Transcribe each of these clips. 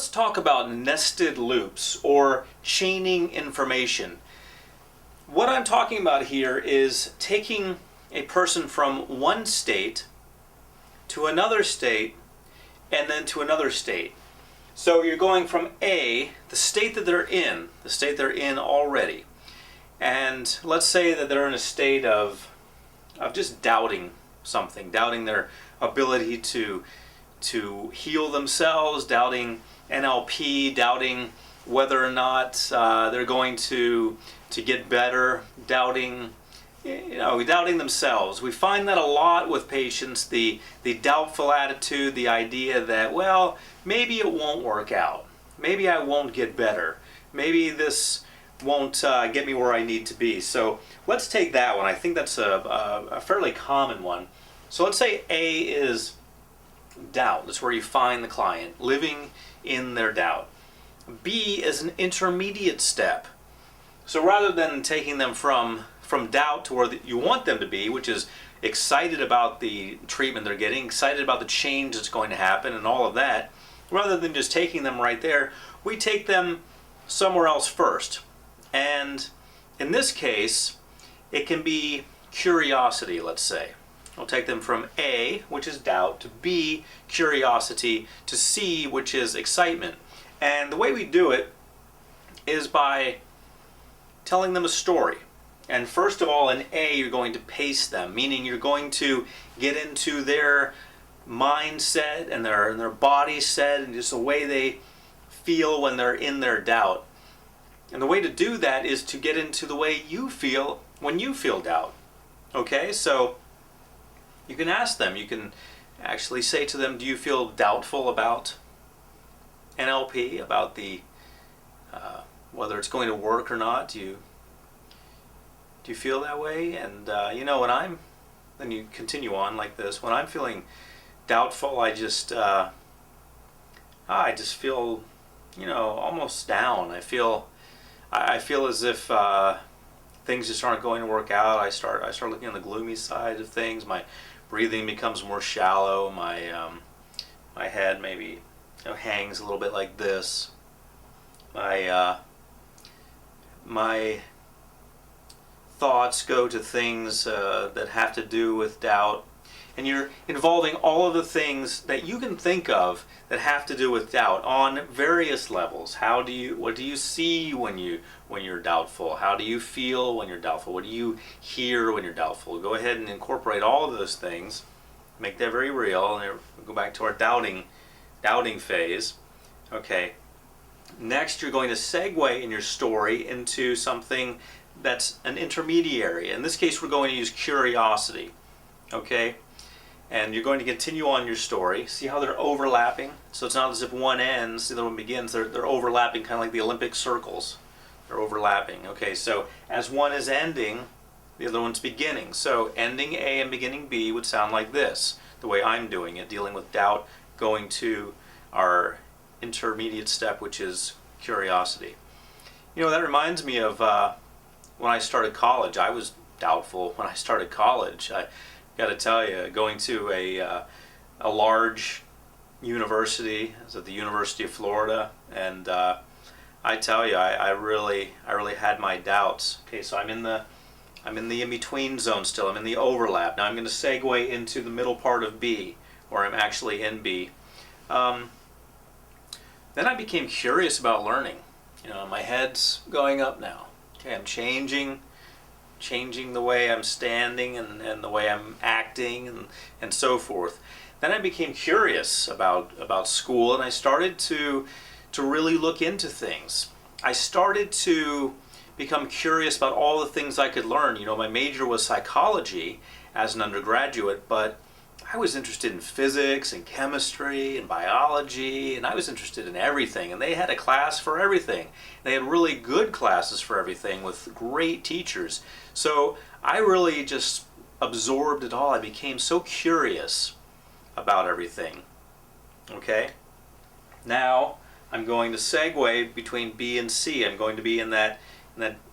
let's talk about nested loops or chaining information. What I'm talking about here is taking a person from one state to another state and then to another state. So you're going from A, the state that they're in already. And let's say that they're in a state of just doubting something, doubting their ability to heal themselves, doubting NLP, doubting whether or not they're going to get better, doubting themselves. We find that a lot with patients, the doubtful attitude, the idea that, well, maybe it won't work out. Maybe I won't get better. Maybe this won't get me where I need to be. So let's take that one. I think that's a fairly common one. So let's say A is doubt. That's where you find the client living in their doubt. B is an intermediate step. So rather than taking them from doubt to where you want them to be, which is excited about the treatment they're getting, excited about the change that's going to happen and all of that, rather than just taking them right there, we take them somewhere else first. And in this case, it can be curiosity, let's say. We'll take them from A, which is doubt, to B, curiosity, to C, which is excitement. And the way we do it is by telling them a story. And first of all, in A, you're going to pace them, meaning you're going to get into their mindset and their body set and just the way they feel when they're in their doubt. And the way to do that is to get into the way you feel when you feel doubt. Okay, so you can ask them, you can actually say to them, do you feel doubtful about NLP, about the whether it's going to work or not? Do you feel that way? And then you continue on like this. When I'm feeling doubtful, I just feel, almost down. I feel as if things just aren't going to work out. I start looking on the gloomy side of things. My breathing becomes more shallow. My head maybe hangs a little bit like this. My thoughts go to things that have to do with doubt. And you're involving all of the things that you can think of that have to do with doubt on various levels. What do you see when you're doubtful? How do you feel when you're doubtful? What do you hear when you're doubtful? Go ahead and incorporate all of those things. Make that very real. And go back to our doubting phase. Okay. Next, you're going to segue in your story into something that's an intermediary. In this case, we're going to use curiosity. Okay? And you're going to continue on your story. See how they're overlapping? So it's not as if one ends, the other one begins. They're overlapping, kind of like the Olympic circles. They're overlapping. Okay, so as one is ending, the other one's beginning. So ending A and beginning B would sound like this, the way I'm doing it, dealing with doubt, going to our intermediate step, which is curiosity. That reminds me of when I started college. I was doubtful when I started college. I got to tell you, going to a large university, I was at the University of Florida, and I tell you, I really had my doubts. Okay, so I'm in the in-between zone still. I'm in the overlap. Now I'm going to segue into the middle part of B, where I'm actually in B. Then I became curious about learning. My head's going up now. Okay, I'm changing the way I'm standing and the way I'm acting and so forth. Then I became curious about school, and I started to really look into things. I started to become curious about all the things I could learn. My major was psychology as an undergraduate, but I was interested in physics and chemistry and biology, and I was interested in everything. And they had a class for everything. They had really good classes for everything with great teachers. So I really just absorbed it all. I became so curious about everything. Okay? Now I'm going to segue between B and C. I'm going to be in that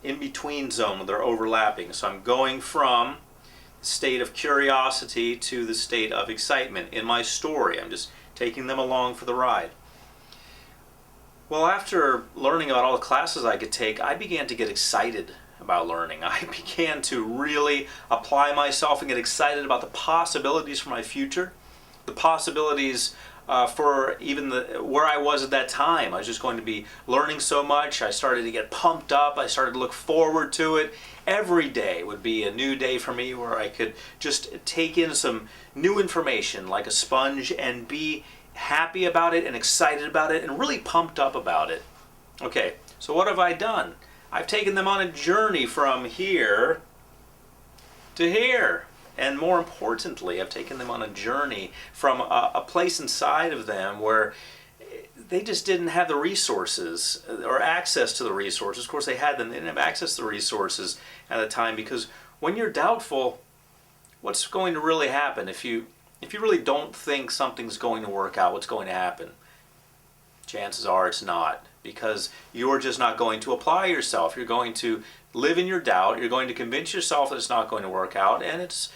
in-between zone where they're overlapping. So I'm going from state of curiosity to the state of excitement in my story. I'm just taking them along for the ride. Well, after learning about all the classes I could take, I began to get excited about learning. I began to really apply myself and get excited about the possibilities for my future, the possibilities for even where I was at that time. I was just going to be learning so much. I started to get pumped up. I started to look forward to it. Every day would be a new day for me where I could just take in some new information like a sponge and be happy about it and excited about it and really pumped up about it. Okay, so what have I done? I've taken them on a journey from here to here. And more importantly, I've taken them on a journey from a place inside of them where they just didn't have the resources or access to the resources. Of course, they had them. They didn't have access to the resources at the time, because when you're doubtful, what's going to really happen? If you really don't think something's going to work out, what's going to happen? Chances are it's not, because you're just not going to apply yourself. You're going to live in your doubt. You're going to convince yourself that it's not going to work out, and it's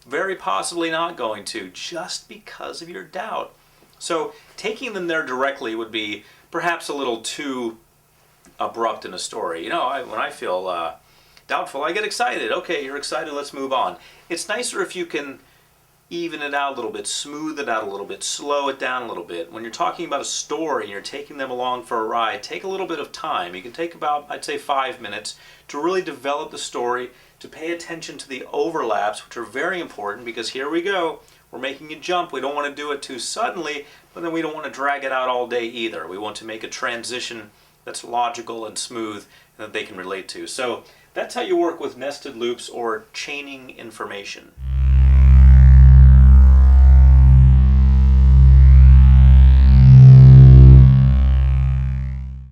very possibly not going to, just because of your doubt. So taking them there directly would be perhaps a little too abrupt in a story. When I feel doubtful, I get excited. Okay, you're excited, let's move on. It's nicer if you can even it out a little bit, smooth it out a little bit, slow it down a little bit. When you're talking about a story and you're taking them along for a ride, take a little bit of time. You can take about, I'd say, 5 minutes to really develop the story, to pay attention to the overlaps, which are very important, because here we go. We're making a jump. We don't want to do it too suddenly, but then we don't want to drag it out all day either. We want to make a transition that's logical and smooth and that they can relate to. So that's how you work with nested loops or chaining information.